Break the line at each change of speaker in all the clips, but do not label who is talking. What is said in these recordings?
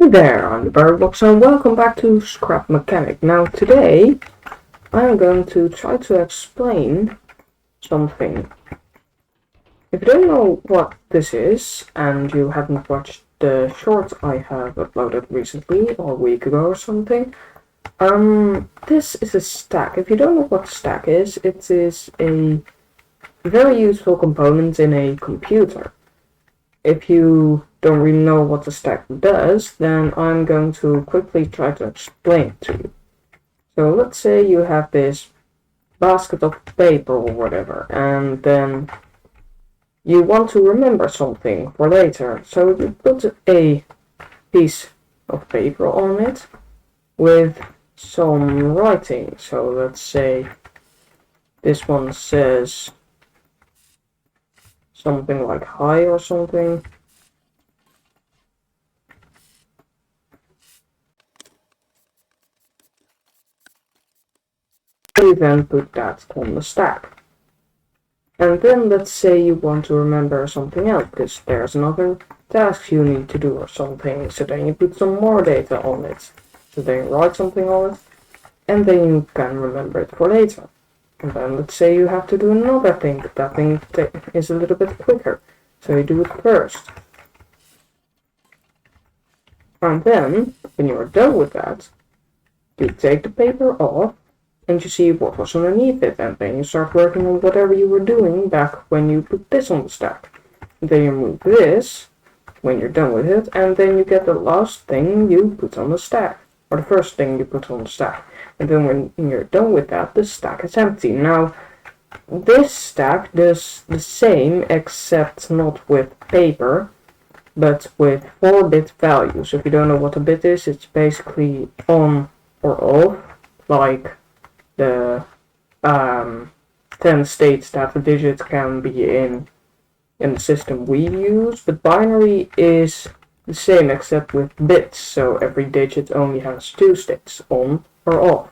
Hey there, I'm the Bird and welcome back to Scrap Mechanic. Now today I'm going to try to explain something. If you don't know what this is and you haven't watched the short I have uploaded recently or a week ago or something, this is a stack. If you don't know what stack is, it is a very useful component in a computer. If you don't really know what the stack does, then I'm going to quickly try to explain it to you. So let's say you have this basket of paper or whatever, and then you want to remember something for later. So you put a piece of paper on it with some writing. So let's say this one says something like hi or something. You then put that on the stack. And then let's say you want to remember something else, because there's another task you need to do or something. So then you put some more data on it. So then you write something on it, and then you can remember it for later. And then let's say you have to do another thing, but that thing is a little bit quicker. So you do it first. And then, when you're done with that, you take the paper off, and you see what was underneath it, and then you start working on whatever you were doing back when you put this on the stack. And then you move this when you're done with it, and then you get the last thing you put on the stack, or the first thing you put on the stack. And then when you're done with that, the stack is empty. Now, this stack does the same, except not with paper, but with 4-bit values. If you don't know what a bit is, it's basically on or off, like the 10 states that the digit can be in the system we use, but binary is the same except with bits, so every digit only has 2 states, on or off.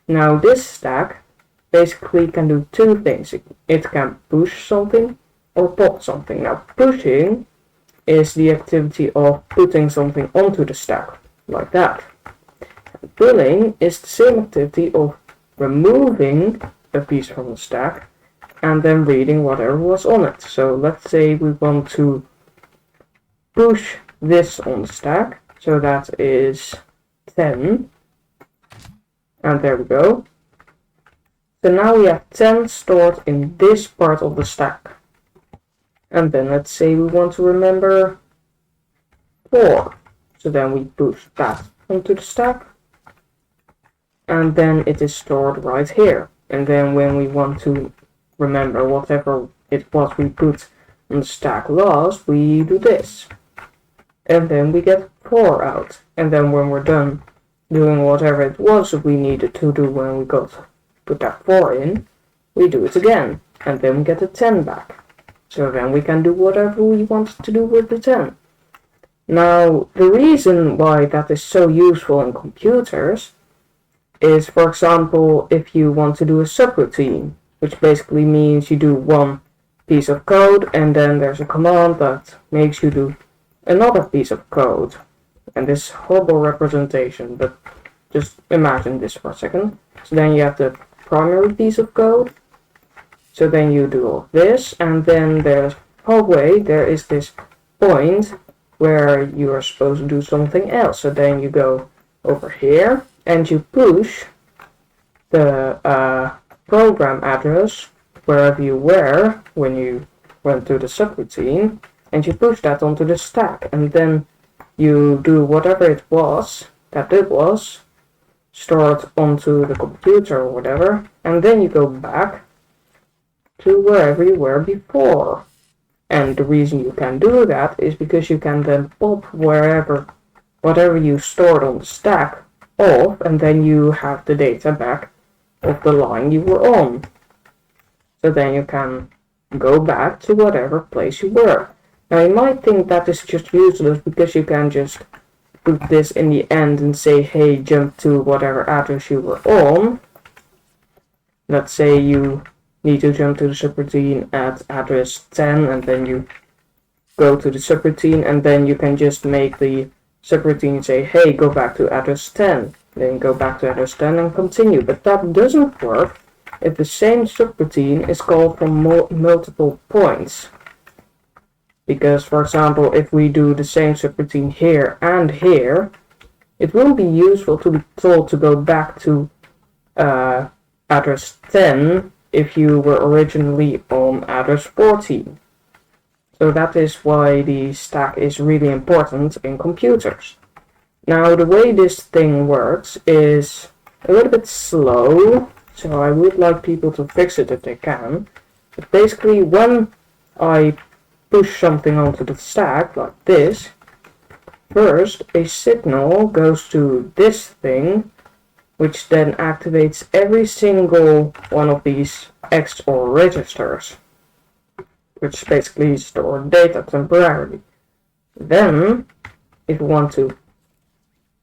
Now this stack basically can do 2 things. It can push something or pop something. Now pushing is the activity of putting something onto the stack, like that. And pulling is the same activity of removing a piece from the stack and then reading whatever was on it. So let's say we want to push this on the stack, so that is 10, and there we go. So now we have 10 stored in this part of the stack. And then let's say we want to remember 4, so then we push that onto the stack, and then it is stored right here. And then when we want to remember whatever it was we put on the stack last, we do this. And then we get 4 out. And then when we're done doing whatever it was we needed to do when we put that 4 in, we do it again. And then we get a 10 back. So then we can do whatever we want to do with the 10. Now, the reason why that is so useful in computers is, for example, if you want to do a subroutine, which basically means you do one piece of code and then there's a command that makes you do another piece of code. And this horrible representation, but just imagine this for a second. So then you have the primary piece of code. So then you do all this, and then there's halfway there is this point where you are supposed to do something else. So then you go over here and you push the program address wherever you were when you went to the subroutine, and you push that onto the stack, and then you do whatever it was that it was stored onto the computer or whatever, and then you go back to wherever you were before. And the reason you can do that is because you can then pop whatever you stored on the stack off, and then you have the data back of the line you were on. So then you can go back to whatever place you were. Now you might think that is just useless because you can just put this in the end and say, hey, jump to whatever address you were on. Let's say you need to jump to the subroutine at address 10, and then you go to the subroutine, and then you can just make the subroutine say, hey, go back to address 10, then go back to address 10 and continue. But that doesn't work if the same subroutine is called from multiple points. Because, for example, if we do the same subroutine here and here, it won't be useful to be told to go back to address 10 if you were originally on address 14. So that is why the stack is really important in computers. Now, the way this thing works is a little bit slow, so I would like people to fix it if they can. But basically, when I push something onto the stack, like this, first a signal goes to this thing, which then activates every single one of these XOR registers, which basically store data temporarily. Then, if you want to,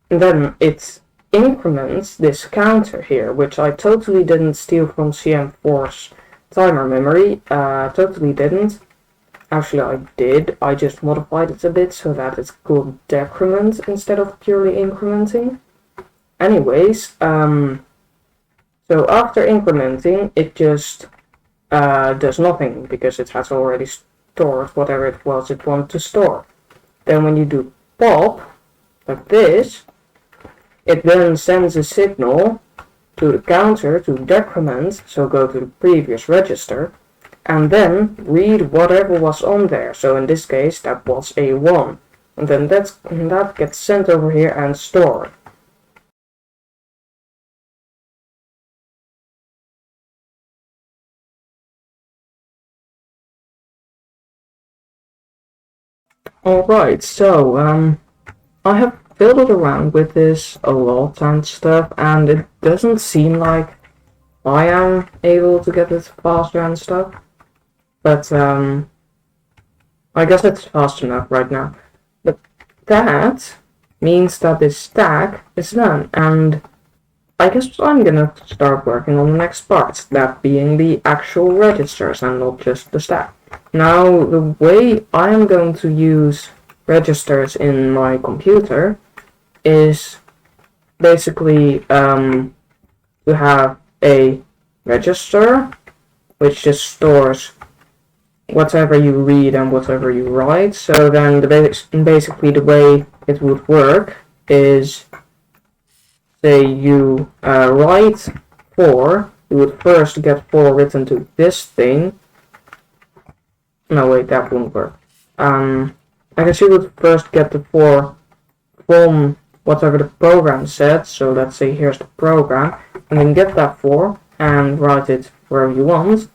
then it increments this counter here, which I totally didn't steal from CM4's timer memory, totally didn't. Actually, I did. I just modified it a bit so that it's called decrement instead of purely incrementing. Anyways, so after incrementing, it just does nothing because it has already stored whatever it was it wanted to store. Then when you do pop, like this, it then sends a signal to the counter to decrement, so go to the previous register, and then read whatever was on there. So in this case, that was A1. And then that gets sent over here and stored. Alright, so I have fiddled around with this a lot and stuff, and it doesn't seem like I am able to get it faster and stuff. But I guess it's fast enough right now. But that means that this stack is done, and I guess I'm gonna start working on the next part, that being the actual registers and not just the stack. Now, the way I am going to use registers in my computer is basically to have a register which just stores whatever you read and whatever you write. So then basically the way it would work is, say you write 4, you would first get 4 written to this thing. No, wait, that wouldn't work. I guess you would first get the 4 from whatever the program said. So let's say here's the program, and then get that 4 and write it wherever you want.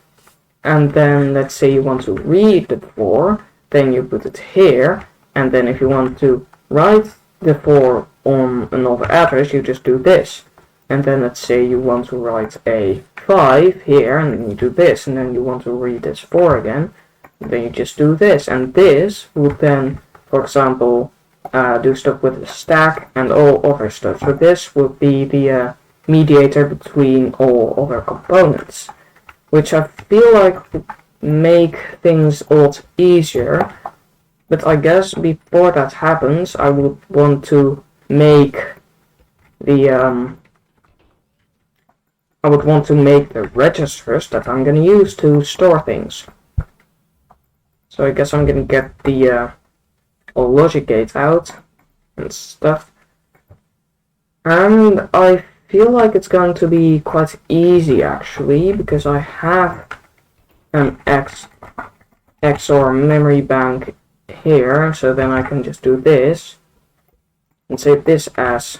And then let's say you want to read the 4, then you put it here, and then if you want to write the 4 on another address, you just do this. And then let's say you want to write a 5 here, and then you do this, and then you want to read this 4 again, and then you just do this. And this would then, for example, do stuff with the stack and all other stuff. So this would be the mediator between all other components, which I feel like would make things a lot easier. But I guess before that happens, I would want to make the registers that I'm going to use to store things. So I guess I'm going to get the logic gate out and stuff. And I feel like it's going to be quite easy actually, because I have an XOR memory bank here, so then I can just do this and save this as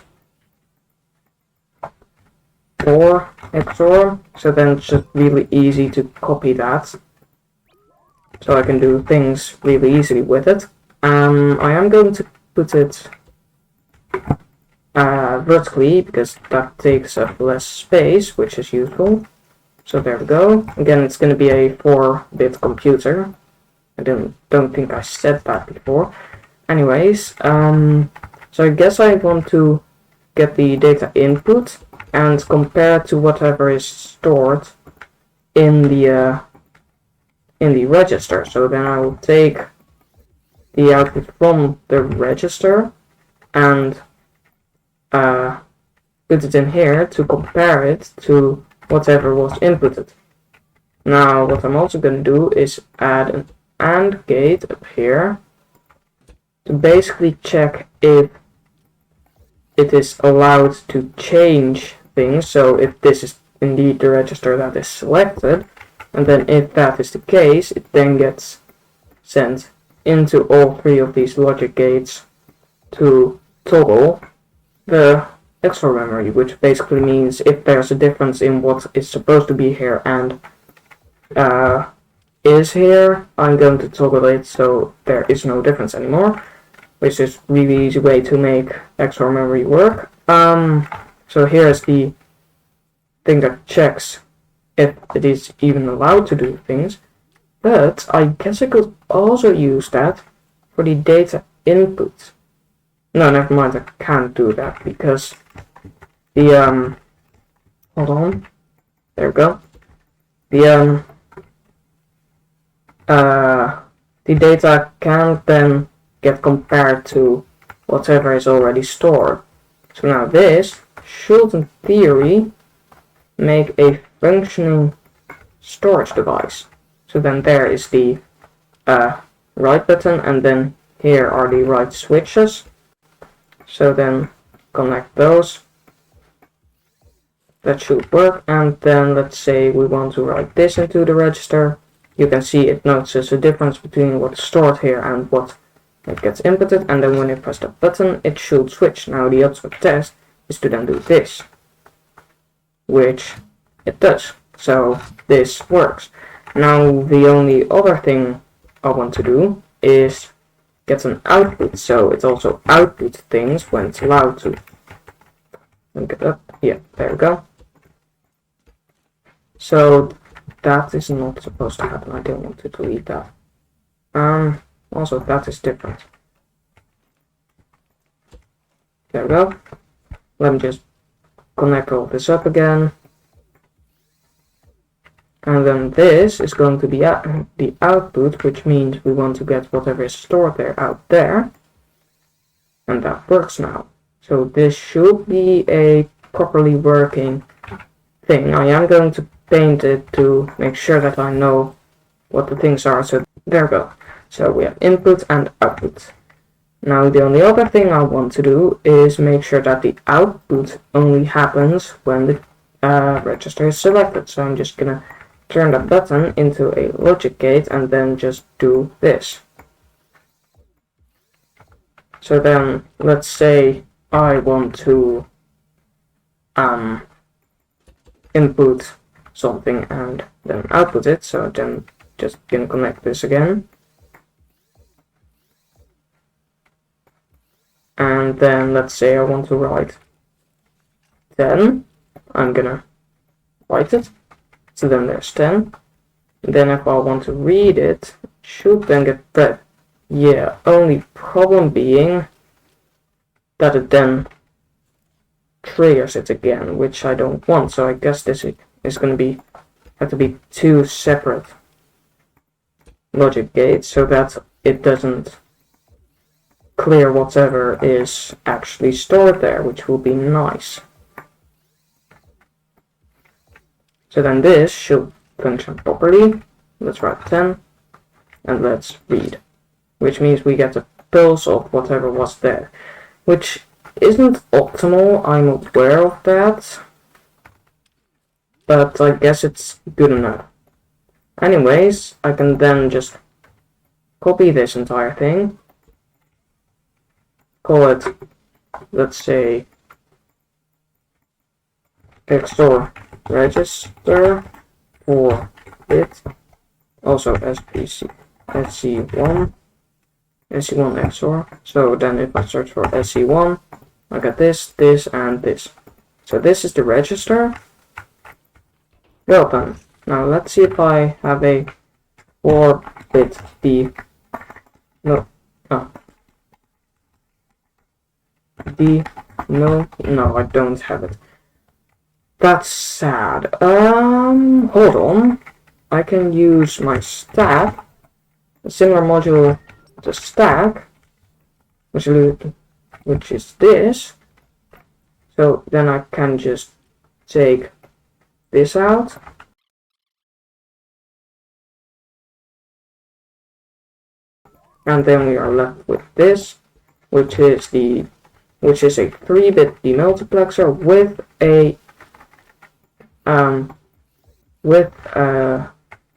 4 XOR, so then it's just really easy to copy that, so I can do things really easily with it. I am going to put it vertically, because that takes up less space, which is useful. So there we go. Again, it's going to be a 4-bit computer. I don't think I said that before. Anyways, so I guess I want to get the data input and compare it to whatever is stored in the register. So then I will take the output from the register and put it in here to compare it to whatever was inputted. Now what I'm also going to do is add an AND gate up here to basically check if it is allowed to change things. So if this is indeed the register that is selected, and then if that is the case, it then gets sent into all three of these logic gates to toggle the extra memory, which basically means if there's a difference in what is supposed to be here and is here, I'm going to toggle it so there is no difference anymore, which is really easy way to make extra memory work. So here's the thing that checks if it is even allowed to do things, but I guess I could also use that for the data input. No, never mind, I can't do that because the hold on, there we go. The data can't then get compared to whatever is already stored. So now this should in theory make a functioning storage device. So then there is the write button, and then here are the write switches. So then connect those. That should work, and then let's say we want to write this into the register. You can see it notices a difference between what's stored here and what it gets inputted, and then when you press the button it should switch. Now the ultimate test is to then do this, which it does. So this works. Now the only other thing I want to do is get an output, so it also outputs things when it's allowed to. Let me get up. Yeah, there we go. So that is not supposed to happen. I don't want to delete that. Also that is different. There we go. Let me just connect all this up again. And then this is going to be the output, which means we want to get whatever is stored there out there. And that works now. So this should be a properly working thing. I am going to paint it to make sure that I know what the things are. So there we go. So we have input and output. Now the only other thing I want to do is make sure that the output only happens when the register is selected. So I'm just gonna turn that button into a logic gate and then just do this. So then let's say I want to input something and then output it. So then just gonna connect this again. And then let's say I want to write 10. I'm gonna write it. So then there's 10. And then if I want to read it, it should then get read. Yeah, only problem being that it then triggers it again, which I don't want. So I guess this is going to have to be two separate logic gates so that it doesn't clear whatever is actually stored there, which will be nice. So then this should function properly. Let's write 10 and let's read, which means we get a pulse of whatever was there, which isn't optimal, I'm aware of that, but I guess it's good enough. Anyways, I can then just copy this entire thing, call it, let's say, XOR register for bit, also SC-1 XOR. So then if I search for SC-1, I get this, this, and this. So this is the register. Well done. Now let's see if I have a 4-bit D. No. Oh. D. No, I don't have it. That's sad. Hold on. I can use my stack, a similar module to stack, which will which is this. So then I can just take this out. And then we are left with this, which is a 3-bit demultiplexer with a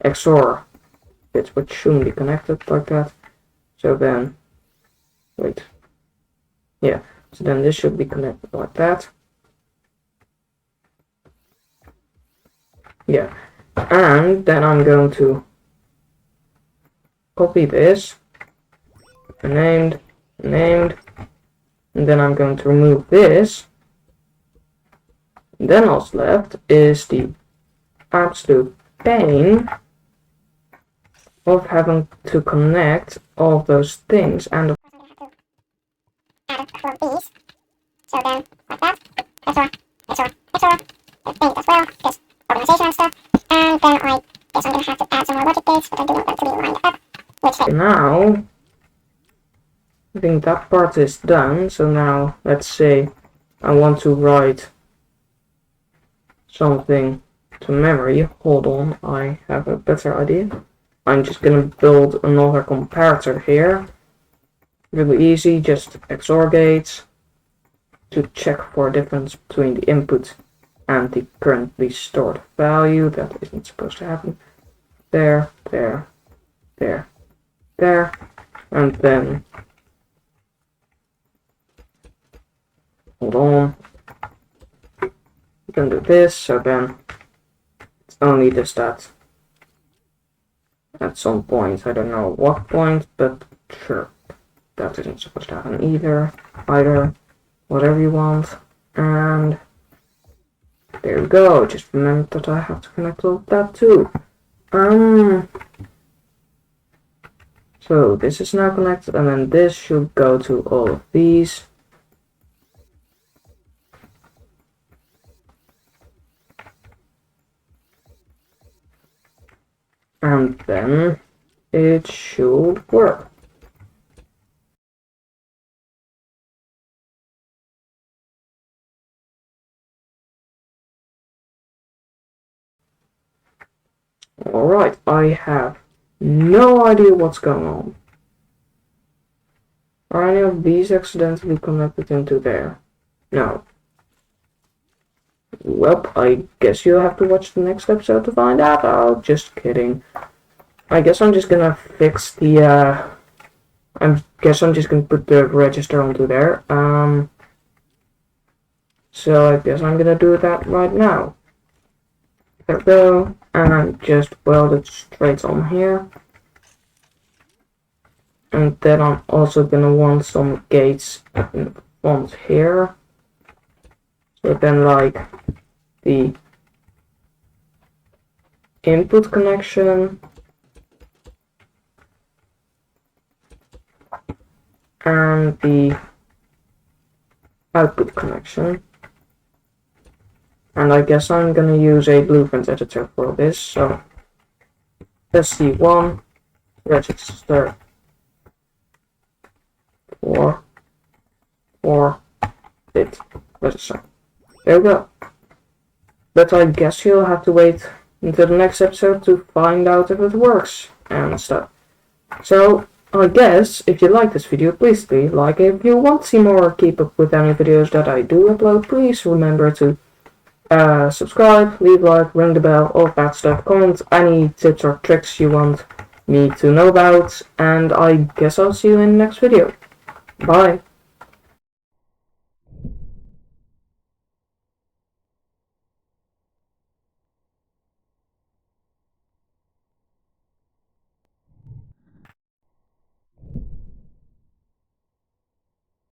XOR bits, which shouldn't be connected like that. So then, wait, yeah. So then this should be connected like that. Yeah, and then I'm going to copy this, named, and then I'm going to remove this. And then what's left is the absolute pain of having to connect all those things, and
add a couple of these. So then, like that, XOR, paint as well, because organization and stuff. And then I guess I'm going to have to add some more logic gates, but I do want them to be lined up. Which
now, I think that part is done. So now, let's say I want to write something to memory. Hold on, I have a better idea. I'm just going to build another comparator here. Really easy, just XOR gates to check for a difference between the input and the currently stored value. That isn't supposed to happen. There, there, there, there, and then hold on. You can do this, so then it's only just that at some point, I don't know what point, but sure. That isn't supposed to happen either, whatever you want, and there we go. Just remember that I have to connect all of that too. So this is now connected, and then this should go to all of these. And then it should work. Alright, I have no idea what's going on. Are any of these accidentally connected into there? No. Well, I guess you'll have to watch the next episode to find out. Oh, just kidding. I guess I'm just gonna fix the, I guess I'm just gonna put the register onto there. So I guess I'm gonna do that right now. There we go, and I'm just weld it straight on here. And then I'm also gonna want some gates in the front here. So then, like, the input connection and the output connection. And I guess I'm gonna use a blueprint editor for this, so SC-1 register 4-bit register. There we go. But I guess you'll have to wait until the next episode to find out if it works and stuff. So I guess if you like this video, please leave a like. If you want to see more or keep up with any videos that I do upload, please remember to subscribe, leave a like, ring the bell, all that stuff. Comment any tips or tricks you want me to know about, and I guess I'll see you in the next video. Bye.